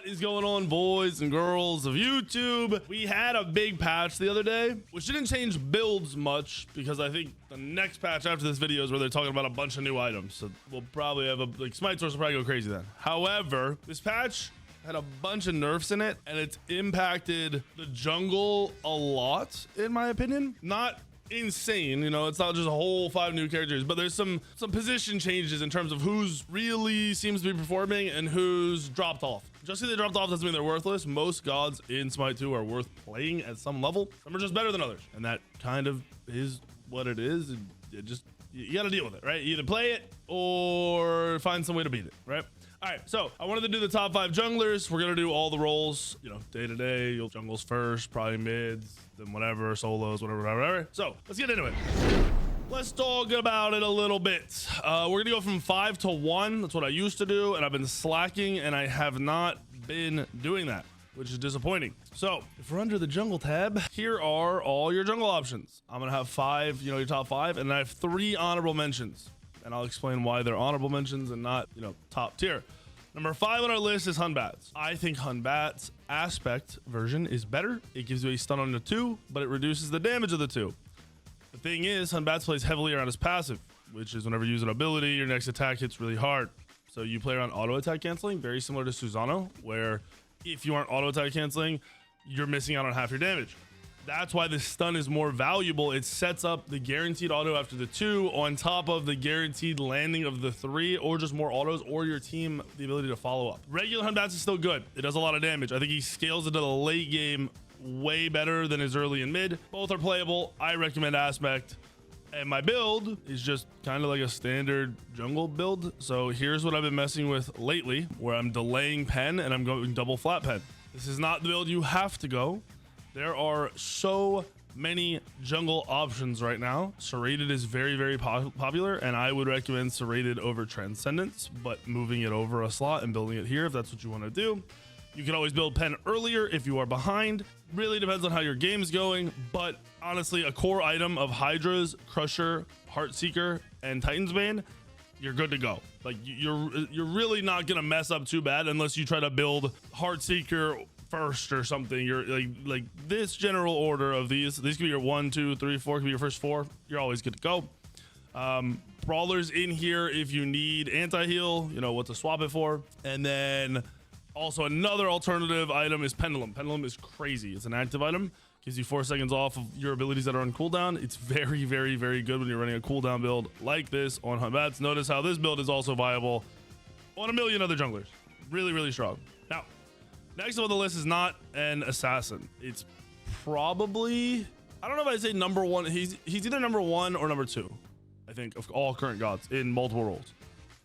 What is going on, boys and girls of YouTube? We had a big patch the other day, which didn't change builds much because I think the next patch after this video is where they're talking about a bunch of new items. So we'll probably have like Smite source will probably go crazy then. However, this patch had a bunch of nerfs in it and it's impacted the jungle a lot, in my opinion. Not insane, you know, it's not just a whole 5 new characters, but there's some position changes in terms of who's really seems to be performing and who's dropped off. Just because they dropped off doesn't mean they're worthless. Most gods in Smite 2 are worth playing at some level. Some are just better than others, and that kind of is what it is. It just, you got to deal with it, right? You either play it or find some way to beat it, right? All right, so I wanted to do the top 5 junglers. We're gonna do all the roles, you know, day to day. You'll jungles first, probably mids, then whatever, solos, whatever. So let's get into it. Let's talk about it a little bit. We're gonna go from 5 to 1. That's what I used to do, and I've been slacking, and I have not been doing that, which is disappointing. So if we're under the jungle tab, here are all your jungle options. I'm gonna have 5, you know, your top 5, and I have 3 honorable mentions. And I'll explain why they're honorable mentions and not, you know, top tier. Number 5 on our list is Hunbats. I think Hunbats aspect version is better. It gives you a stun on the 2, but it reduces the damage of the 2. The thing is, Hunbats plays heavily around his passive, which is whenever you use an ability, your next attack hits really hard. So you play around auto attack canceling, very similar to Susano, where if you aren't auto attack canceling, you're missing out on half your damage. That's why the stun is more valuable. It sets up the guaranteed auto after the 2 on top of the guaranteed landing of the 3, or just more autos, or your team the ability to follow up. Regular Hunbats is still good. It does a lot of damage. I think he scales into the late game way better than his early and mid. Both are playable. I recommend aspect. And my build is just kind of like a standard jungle build. So here's what I've been messing with lately, where I'm delaying pen and I'm going double flat pen. This is not the build you have to go. There are so many jungle options right now. Serrated is very, very popular, and I would recommend Serrated over Transcendence, but moving it over a slot and building it here if that's what you want to do. You can always build pen earlier if you are behind. Really depends on how your game's going, but honestly, a core item of Hydra's, Crusher, Heartseeker, and Titan's Bane, you're good to go. Like, you're really not gonna mess up too bad unless you try to build Heartseeker first or something. You're like this general order of these could be your 1, 2, 3, 4, could be your first 4. You're always good to go. Brawlers in here if you need anti-heal, you know what to swap it for. And then also another alternative item is Pendulum. Pendulum is crazy. It's an active item, gives you 4 seconds off of your abilities that are on cooldown. It's very, very, very good when you're running a cooldown build like this on Hunbats. Notice how this build is also viable on a million other junglers. Really, really strong. Now, next on the list is not an assassin. It's probably, I don't know if I'd say number 1. He's either number 1 or number 2, I think, of all current gods in multiple roles.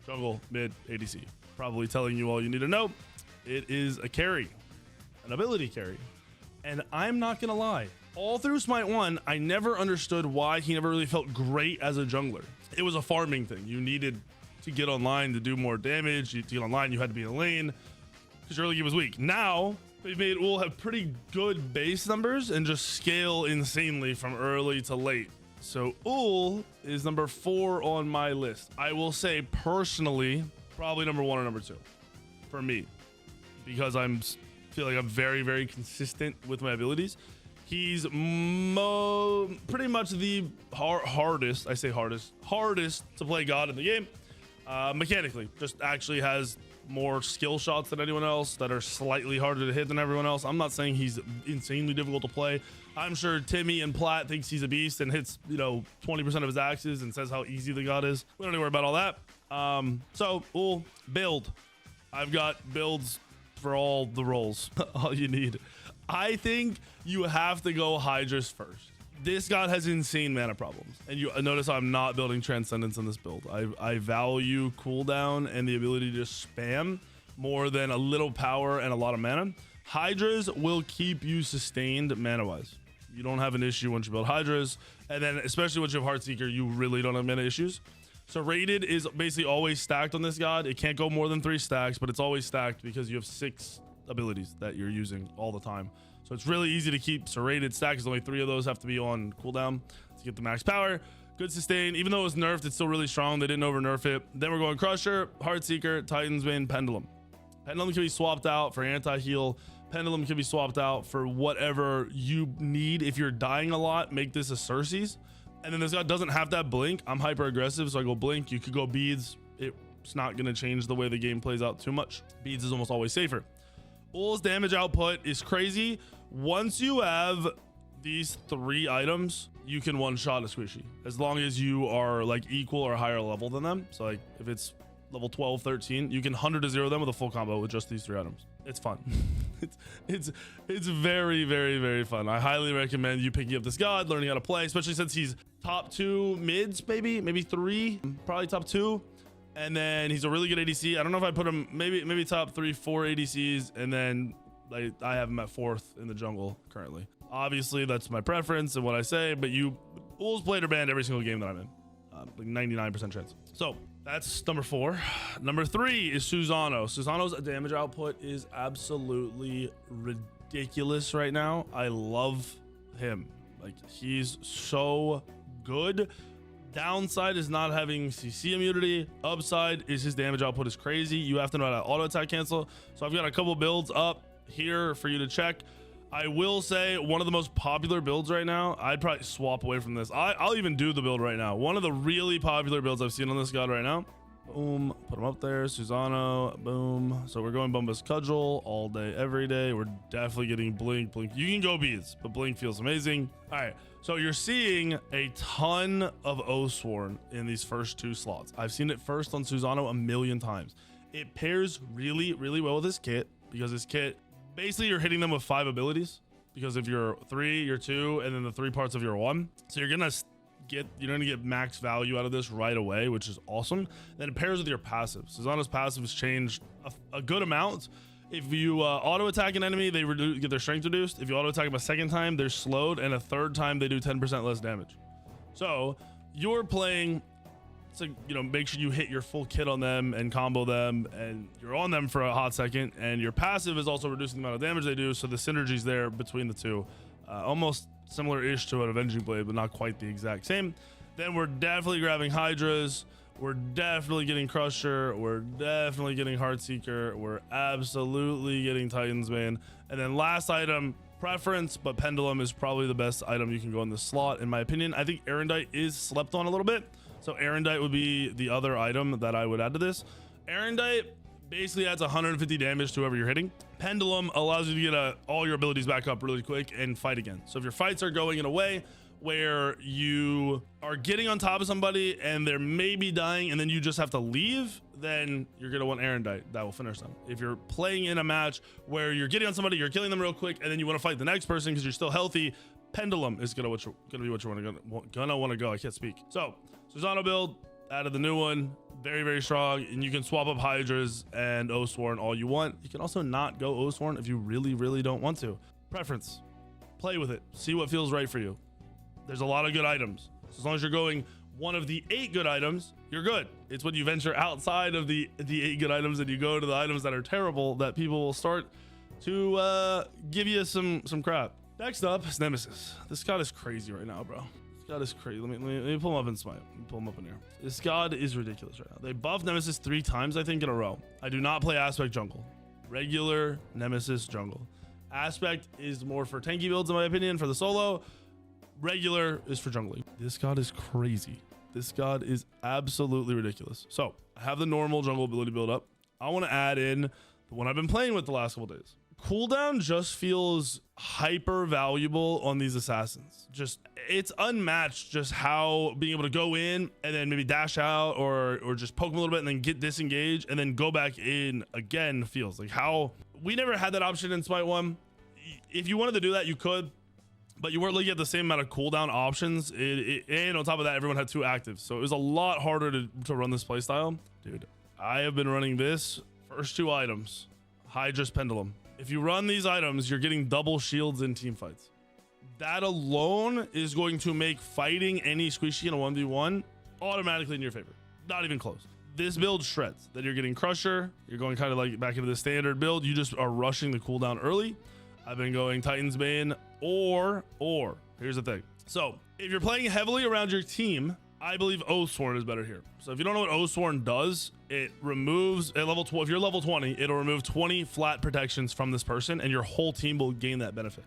Jungle, mid, ADC. Probably telling you all you need to know. It is a carry, an ability carry. And I'm not gonna lie, all through Smite 1, I never understood why he never really felt great as a jungler. It was a farming thing. You needed to get online to do more damage. To get online, you had to be in a lane, because your early game was weak. Now, they've made Ul have pretty good base numbers and just scale insanely from early to late. So Ul is number 4 on my list. I will say personally, probably number 1 or number 2 for me, because feel like I'm very, very consistent with my abilities. He's pretty much the hardest, I say hardest to play god in the game. Mechanically, just actually has more skill shots than anyone else that are slightly harder to hit than everyone else. I'm not saying he's insanely difficult to play. I'm sure Timmy and Platt thinks he's a beast and hits, you know, 20% of his axes and says how easy the god is. We don't need to worry about all that. So Ul, build. I've got builds for all the roles. All you need. I think you have to go Hydra's first. This god has insane mana problems, and you notice I'm not building Transcendence in this build. I value cooldown and the ability to spam more than a little power and a lot of mana. Hydra's will keep you sustained mana wise. You don't have an issue once you build Hydra's, and then especially once you have Heartseeker, you really don't have mana issues. So rated is basically always stacked on this god. It can't go more than 3 stacks, but it's always stacked because you have 6 abilities that you're using all the time. So it's really easy to keep serrated stack, because only 3 of those have to be on cooldown to get the max power. Good sustain. Even though it was nerfed, it's still really strong. They didn't over nerf it. Then we're going Crusher, Heartseeker, Titan's Bane, Pendulum. Pendulum can be swapped out for anti-heal. Pendulum can be swapped out for whatever you need. If you're dying a lot, make this a Cersei's. And then this guy doesn't have that blink. I'm hyper aggressive, so I go blink. You could go beads. It's not going to change the way the game plays out too much. Beads is almost always safer. Ul's damage output is crazy. Once you have these 3 items, you can one-shot a squishy as long as you are like equal or higher level than them. So like if it's level 12, 13, you can 100 to 0 them with a full combo with just these 3 items. It's fun. it's very, very, very fun. I highly recommend you picking up this god, learning how to play, especially since he's top 2 mids, maybe 3, probably top 2. And then he's a really good ADC. I don't know if I put him maybe top 3, 4 ADCs, and then I have him at 4th in the jungle currently. Obviously, that's my preference and what I say, but Ul's played or banned every single game that I'm in, like 99% chance. So that's number 4. Number 3 is Susano. Susano's damage output is absolutely ridiculous right now. I love him. Like, he's so good. Downside is not having CC immunity. Upside is his damage output is crazy. You have to know how to auto attack cancel. So I've got a couple builds up here for you to check. I will say one of the most popular builds right now, I'd probably swap away from this. I'll even do the build right now. One of the really popular builds I've seen on this god right now. Boom, put him up there. Susano, boom. So we're going Bumba's Cudgel all day, every day. We're definitely getting blink. You can go beads, but blink feels amazing. All right, so you're seeing a ton of Oathsworn in these first 2 slots. I've seen it first on Susano a million times. It pairs really, really well with his kit because his kit, basically you're hitting them with 5 abilities because if you're 3, you're 2, and then the 3 parts of your 1. So you're gonna get max value out of this right away, which is awesome. Then it pairs with your passive. Susano's passive has changed a good amount. If you auto attack an enemy, they get their strength reduced. If you auto attack them a 2nd time, they're slowed, and a 3rd time they do 10% less damage. So you're playing to make sure you hit your full kit on them and combo them, and you're on them for a hot second. And your passive is also reducing the amount of damage they do, so the synergy's there between the 2. Almost similar-ish to an Avenging Blade, but not quite the exact same. Then we're definitely grabbing Hydras. We're definitely getting Crusher. We're definitely getting Heartseeker. We're absolutely getting Titan's Bane. And then last item, preference, but Pendulum is probably the best item you can go in this slot, in my opinion. I think Erendite is slept on a little bit. So Erendite would be the other item that I would add to this. Erendite basically adds 150 damage to whoever you're hitting. Pendulum allows you to get all your abilities back up really quick and fight again. So if your fights are going in a way where you are getting on top of somebody and they're maybe dying and then you just have to leave, then you're gonna want Erendite. That will finish them. If you're playing in a match where you're getting on somebody, you're killing them real quick, and then you want to fight the next person because you're still healthy, Pendulum is gonna be what you want to go. I can't speak. So Susano build, added the new one, very, very strong, and you can swap up Hydras and Oathsworn all you want. You can also not go Oathsworn if you really, really don't want to. Preference, play with it, see what feels right for you. There's a lot of good items. So as long as you're going one of the 8 good items, you're good. It's when you venture outside of the 8 good items and you go to the items that are terrible that people will start to give you some crap. Next up is Nemesis. This god is crazy right now, bro. God is crazy. Let me pull him up in Smite. Let me pull him up in here. This god is ridiculous right now. They buffed Nemesis 3 times, I think, in a row. I do not play Aspect jungle. Regular Nemesis jungle. Aspect is more for tanky builds, in my opinion, for the solo. Regular is for jungling. This god is crazy. This god is absolutely ridiculous. So I have the normal jungle ability build up. I want to add in the one I've been playing with the last couple days. Cooldown just feels hyper valuable on these assassins. It's unmatched just how being able to go in and then maybe dash out or just poke them a little bit and then get disengaged and then go back in again feels like how we never had that option in Smite 1. If you wanted to do that, you could, but you weren't looking at the same amount of cooldown options. And on top of that, everyone had 2 actives. So it was a lot harder to run this playstyle. Dude, I have been running this first 2 items, Hydra's Pendulum. If you run these items, you're getting double shields in team fights. That alone is going to make fighting any squishy in a 1v1 automatically in your favor. Not even close. This build shreds. Then you're getting Crusher. You're going kind of like back into the standard build. You just are rushing the cooldown early. I've been going Titan's Bane or here's the thing. So if you're playing heavily around your team I believe Oathsworn is better here. So if you don't know what Oathsworn does, it removes at level 12. If you're level 20, it'll remove 20 flat protections from this person, and your whole team will gain that benefit.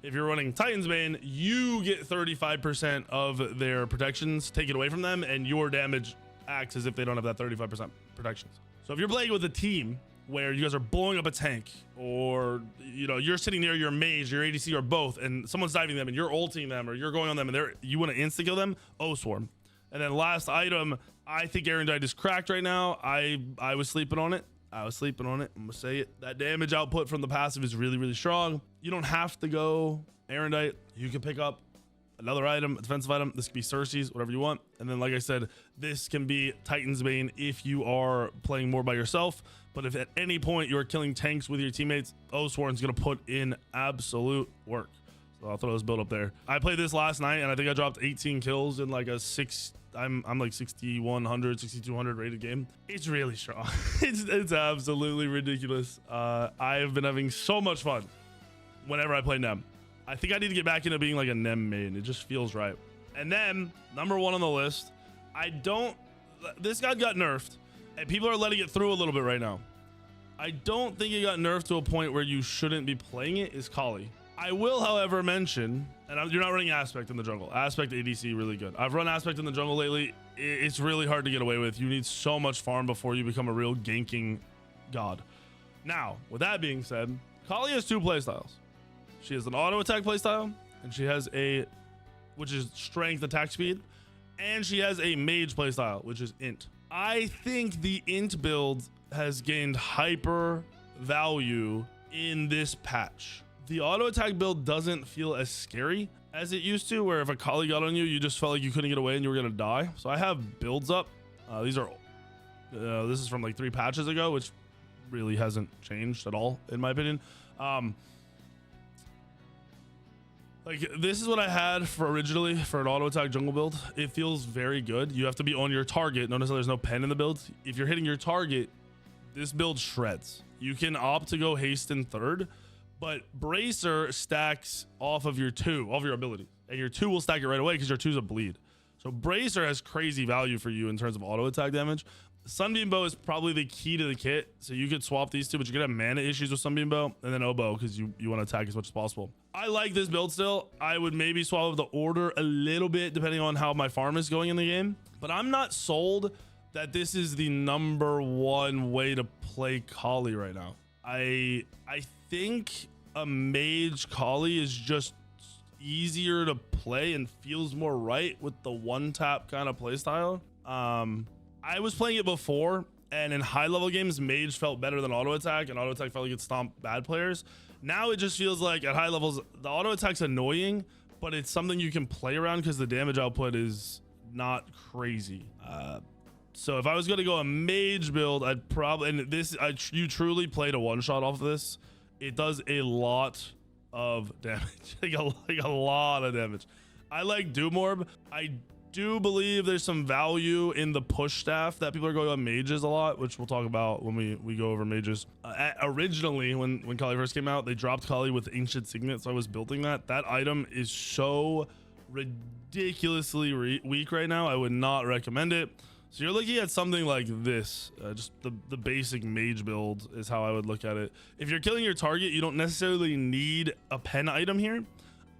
If you're running Titan's Bane, you get 35% of their protections taken away from them, and your damage acts as if they don't have that 35% protections. So if you're playing with a team where you guys are blowing up a tank, or you're sitting near your mage, your ADC, or both, and someone's diving them and you're ulting them, or you're going on them and you want to insta kill them, Oathsworn. And then last item, I think Erendite is cracked right now. I was sleeping on it. I'm gonna say it. That damage output from the passive is really, really strong. You don't have to go Erendite. You can pick up another item, a defensive item. This could be Cersei's, whatever you want. And then, like I said, this can be Titan's Bane if you are playing more by yourself. But if at any point you're killing tanks with your teammates, Oathsworn's gonna put in absolute work. So I'll throw this build up there. I played this last night, and I think I dropped 18 kills in like a I'm like 6100, 6200 rated game. It's really strong. it's absolutely ridiculous. I've been having so much fun whenever I play Nem. I think I need to get back into being like a Nem main. It just feels right. And then number 1 on the list, this guy got nerfed, and people are letting it through a little bit right now. I don't think it got nerfed to a point where you shouldn't be playing it, is Kali. I will, however, mention, and you're not running Aspect in the jungle. Aspect ADC, really good. I've run Aspect in the jungle lately. It's really hard to get away with. You need so much farm before you become a real ganking god. Now, with that being said, Kali has 2 playstyles. She has an auto attack playstyle, and she has which is strength attack speed, and she has a mage playstyle, which is int. I think the int build has gained hyper value in this patch. The auto attack build doesn't feel as scary as it used to, where if a Kali got on you, you just felt like you couldn't get away and you were gonna die. So I have builds up. This is from like 3 patches ago, which really hasn't changed at all, in my opinion. Like, this is what I had originally for an auto attack jungle build. It feels very good. You have to be on your target. Notice that there's no pen in the build. If you're hitting your target, this build shreds. You can opt to go haste in 3rd, but Bracer stacks off of your ability, and your 2 will stack it right away because your 2's a bleed. So Bracer has crazy value for you in terms of auto attack damage. Sunbeam Bow is probably the key to the kit, so you could swap these 2, but you're gonna have mana issues with Sunbeam Bow, and then Oboe because you want to attack as much as possible. I like this build still. I would maybe swap up the order a little bit depending on how my farm is going in the game, but I'm not sold that this is the number 1 way to play Kali right now. I think a mage Kali is just easier to play and feels more right with the 1-tap kind of playstyle. I was playing it before, and in high level games, mage felt better than auto attack, and auto attack felt like it stomped bad players. Now it just feels like at high levels, the auto attack's annoying, but it's something you can play around because the damage output is not crazy. So if I was going to go a mage build, I'd probably, and you truly played a 1-shot off of this. It does a lot of damage, like a lot of damage. I like Doom Orb. I do believe there's some value in the push staff that people are going on mages a lot, which we'll talk about when we go over mages. Originally, when Kali first came out, they dropped Kali with Ancient Signet, so I was building that. That item is so ridiculously weak right now. I would not recommend it. So you're looking at something like this, just the basic mage build is how I would look at it. If you're killing your target, you don't necessarily need a pen item here.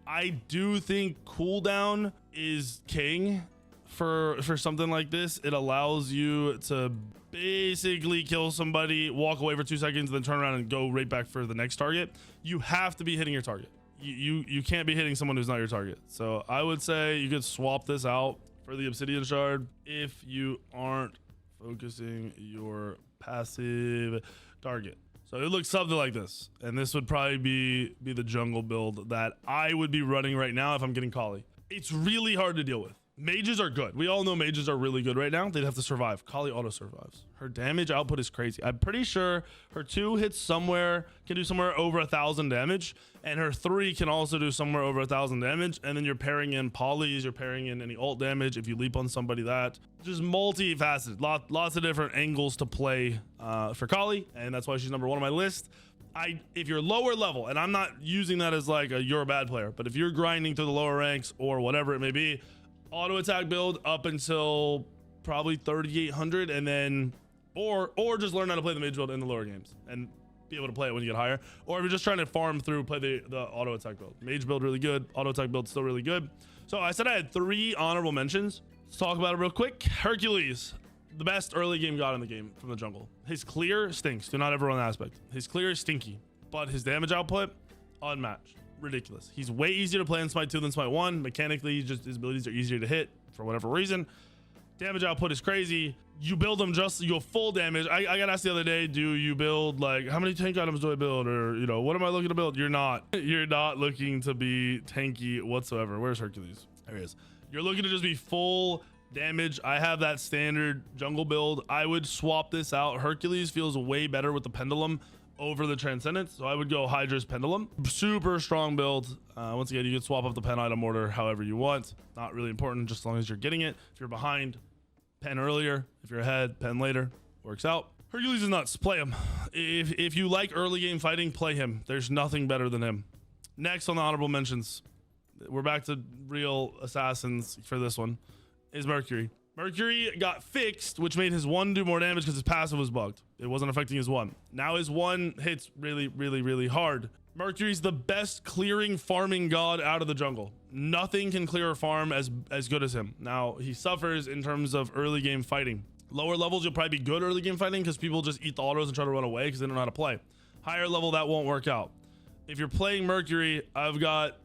I do think cooldown is king for something like this. It allows you to basically kill somebody, walk away for 2 seconds, then turn around and go right back for the next target. You have to be hitting your target. You can't be hitting someone who's not your target. So I would say you could swap this out for the Obsidian Shard if you aren't focusing your passive target. So it looks something like this, and this would probably be the jungle build that I would be running right now if I'm getting Kali. It's really hard to deal with. Mages are good. We all know mages are really good right now. They'd have to survive. Kali auto survives. Her damage output is crazy. I'm pretty sure her 2 hits can do somewhere over 1,000 damage, and her 3 can also do somewhere over 1,000 damage. And then you're pairing in polys, you're pairing in any ult damage if you leap on somebody. That just multifaceted, lots of different angles to play for Kali, and that's why she's number 1 on my list. If you're lower level, and I'm not using that as like you're a bad player, but if you're grinding through the lower ranks or whatever it may be, auto attack build up until probably 3,800, and then or just learn how to play the mage build in the lower games and be able to play it when you get higher. Or if you're just trying to farm through, play the auto attack build. Mage build really good, auto attack build still really good. So I said I had 3 honorable mentions. Let's talk about it real quick. Hercules, the best early game god in the game from the jungle. His clear stinks. Do not ever run that aspect. His clear is stinky, but his damage output unmatched. Ridiculous. He's way easier to play in Smite 2 than Smite 1. Mechanically, just his abilities are easier to hit for whatever reason. Damage output is crazy. You build them just you go full damage. I got asked the other day, do you build like how many tank items do I build, or you know, what am I looking to build? You're not looking to be tanky whatsoever. Where's Hercules? There he is. You're looking to just be full damage. I have that standard jungle build. I would swap this out. Hercules feels way better with the pendulum over the transcendence, so I would go Hydra's pendulum. Super strong build. Once again, you can swap up the pen item order however you want. Not really important, just as long as you're getting it. If you're behind, pen earlier. If you're ahead, pen later. Works out. Hercules is nuts. Play him. If you like early game fighting, play him. There's nothing better than him. Next on the honorable mentions, we're back to real assassins for this one, is Mercury. Mercury got fixed, which made his 1 do more damage because his passive was bugged. It wasn't affecting his 1. Now his 1 hits really hard. Mercury's the best clearing farming god out of the jungle. Nothing can clear a farm as good as him. Now he suffers in terms of early game fighting. Lower levels, you'll probably be good early game fighting because people just eat the autos and try to run away because they don't know how to play. Higher level, that won't work out. If you're playing Mercury, I've got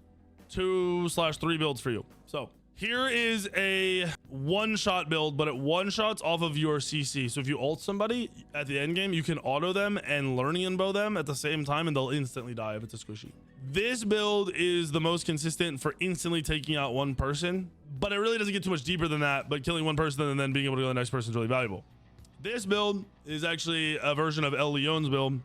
2/3 builds for you. So here is a one-shot build, but it one-shots off of your CC. So if you ult somebody at the end game, you can auto them and learning and bow them at the same time, and they'll instantly die if it's a squishy. This build is the most consistent for instantly taking out one person, but it really doesn't get too much deeper than that. But killing one person and then being able to go to the next person is really valuable. This build is actually a version of El Leon's build,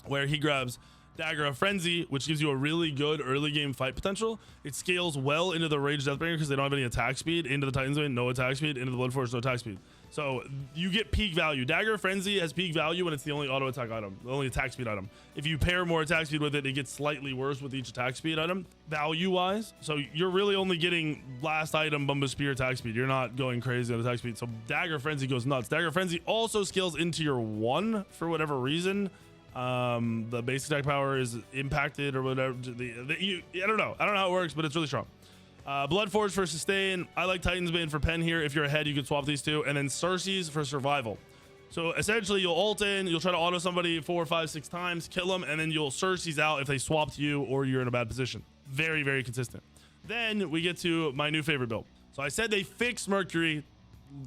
where he grabs Dagger of Frenzy, which gives you a really good early game fight potential. It scales well into the Rage Deathbringer because they don't have any attack speed. Into the Titan's Vein, no attack speed. Into the Blood Force, no attack speed. So you get peak value. Dagger of Frenzy has peak value when it's the only auto attack item, the only attack speed item. If you pair more attack speed with it, it gets slightly worse with each attack speed item, value wise. So you're really only getting last item Bumba Spear attack speed. You're not going crazy on attack speed. So Dagger Frenzy goes nuts. Dagger Frenzy also scales into your 1 for whatever reason. The base attack power is impacted or whatever. I don't know how it works, but it's really strong. Blood Forge for sustain. I like Titan's Bane for pen here. If you're ahead, you can swap these two, and then Cersei's for survival. So essentially, you'll ult in, you'll try to auto somebody 4, 5, 6 times, kill them, and then you'll Cersei's out if they swap to you or you're in a bad position. Very consistent. Then we get to my new favorite build. So I said they fixed Mercury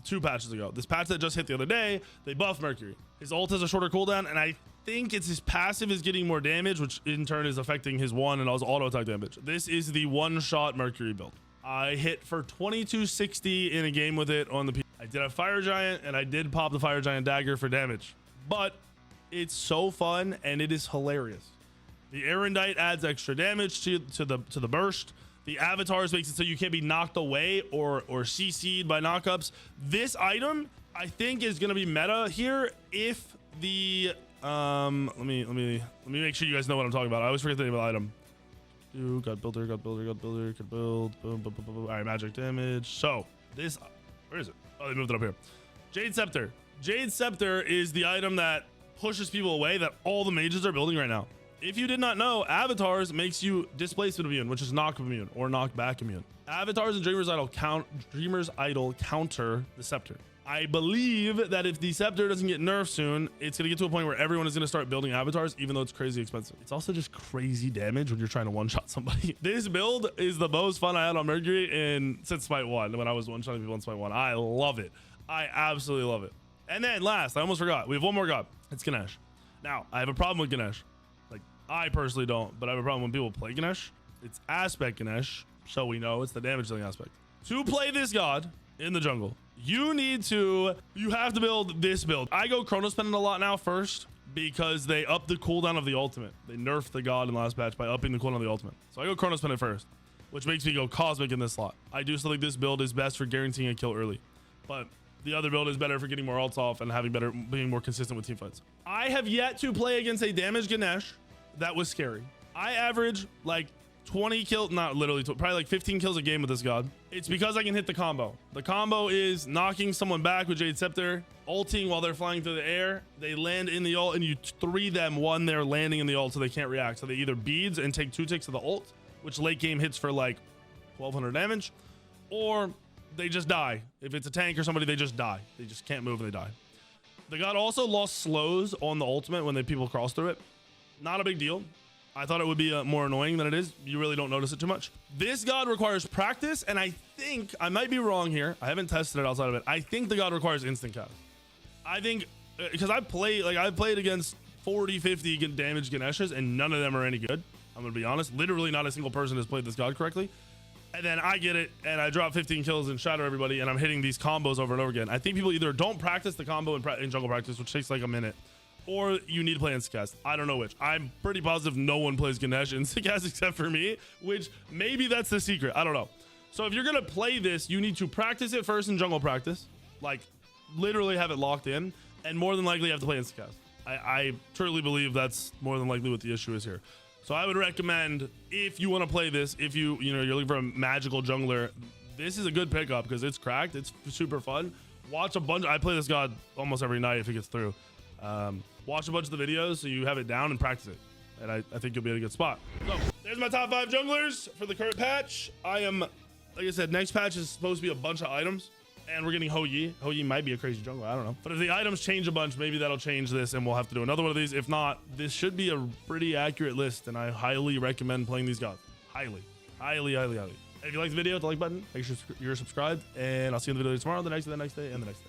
2 patches ago. This patch that just hit the other day, they buffed Mercury. His ult has a shorter cooldown, and I think it's his passive is getting more damage, which in turn is affecting his 1 and his auto attack damage. This is the one-shot Mercury build. I hit for 2260 in a game with it on the P. I did a Fire Giant, and I did pop the Fire Giant dagger for damage, but it's so fun and it is hilarious. The Erendite adds extra damage to the burst. The avatars makes it so you can't be knocked away or CC'd by knockups. This item I think is going to be meta here if the let me make sure you guys know what I'm talking about. I always forget the name of the item. God builder, could build, boom, boom, boom, boom. All right, magic damage. So this, where is it? Oh, they moved it up here. Jade Scepter. Jade Scepter is the item that pushes people away that all the mages are building right now. If you did not know, avatars makes you displacement immune, which is knock immune or knockback immune. Avatars and Dreamer's Idol counter the Scepter. I believe that if the Scepter doesn't get nerfed soon, it's going to get to a point where everyone is going to start building avatars, even though it's crazy expensive. It's also just crazy damage when you're trying to one-shot somebody. This build is the most fun I had on Mercury since Smite 1, when I was one-shotting people in Smite 1. I love it. I absolutely love it. And then last, I almost forgot. We have one more god. It's Ganesh. Now, I have a problem with Ganesh. Like, I personally don't, but I have a problem when people play Ganesh. It's aspect Ganesh, so we know it's the damage dealing aspect. To play this god in the jungle, you have to build this build. I go Chronos Pendant a lot now first because they up the cooldown of the ultimate. They nerfed the god in the last patch by upping the cooldown of the ultimate. So I go Chronos Pendant first, which makes me go Cosmic in this slot. I do still think this build is best for guaranteeing a kill early, but the other build is better for getting more ults off and being more consistent with team fights. I have yet to play against a damaged Ganesh that was scary. I average like 20 kills, not literally, probably like 15 kills a game with this god. It's because I can hit the combo. The combo is knocking someone back with Jade Scepter, ulting while they're flying through the air. They land in the ult and you 3 them one they're landing in the ult so they can't react. So they either beads and take 2 ticks of the ult, which late game hits for like 1200 damage, or they just die. If it's a tank or somebody, they just die. They just can't move and they die. The god also lost slows on the ultimate when people cross through it. Not a big deal. I thought it would be more annoying than it is. You really don't notice it too much. This god requires practice, and I think, I might be wrong here, I haven't tested it outside of it, I think the god requires instant cast. I think, because I've played against 40, 50 damage Ganeshas, and none of them are any good. I'm gonna be honest, literally not a single person has played this god correctly. And then I get it, and I drop 15 kills and shatter everybody, and I'm hitting these combos over and over again. I think people either don't practice the combo in jungle practice, which takes like a minute, or you need to play instant cast. I don't know which. I'm pretty positive no one plays Ganesh instant cast except for me, which maybe that's the secret. I don't know. So if you're gonna play this, you need to practice it first in jungle practice, like literally have it locked in, and more than likely you have to play instant cast. I truly believe that's more than likely what the issue is here. So I would recommend, if you want to play this, if you're looking for a magical jungler, this is a good pickup because it's cracked. It's super fun. Watch a bunch. I play this god almost every night if it gets through. Watch a bunch of the videos so you have it down and practice it. And I think you'll be in a good spot. So there's my top 5 junglers for the current patch. I am, like I said, next patch is supposed to be a bunch of items. And we're getting Ho Yi. Ho Yi might be a crazy jungler. I don't know. But if the items change a bunch, maybe that'll change this and we'll have to do another one of these. If not, this should be a pretty accurate list. And I highly recommend playing these gods. Highly. If you like the video, hit the like button. Make sure you're subscribed. And I'll see you in the video tomorrow, the next day, and the next day.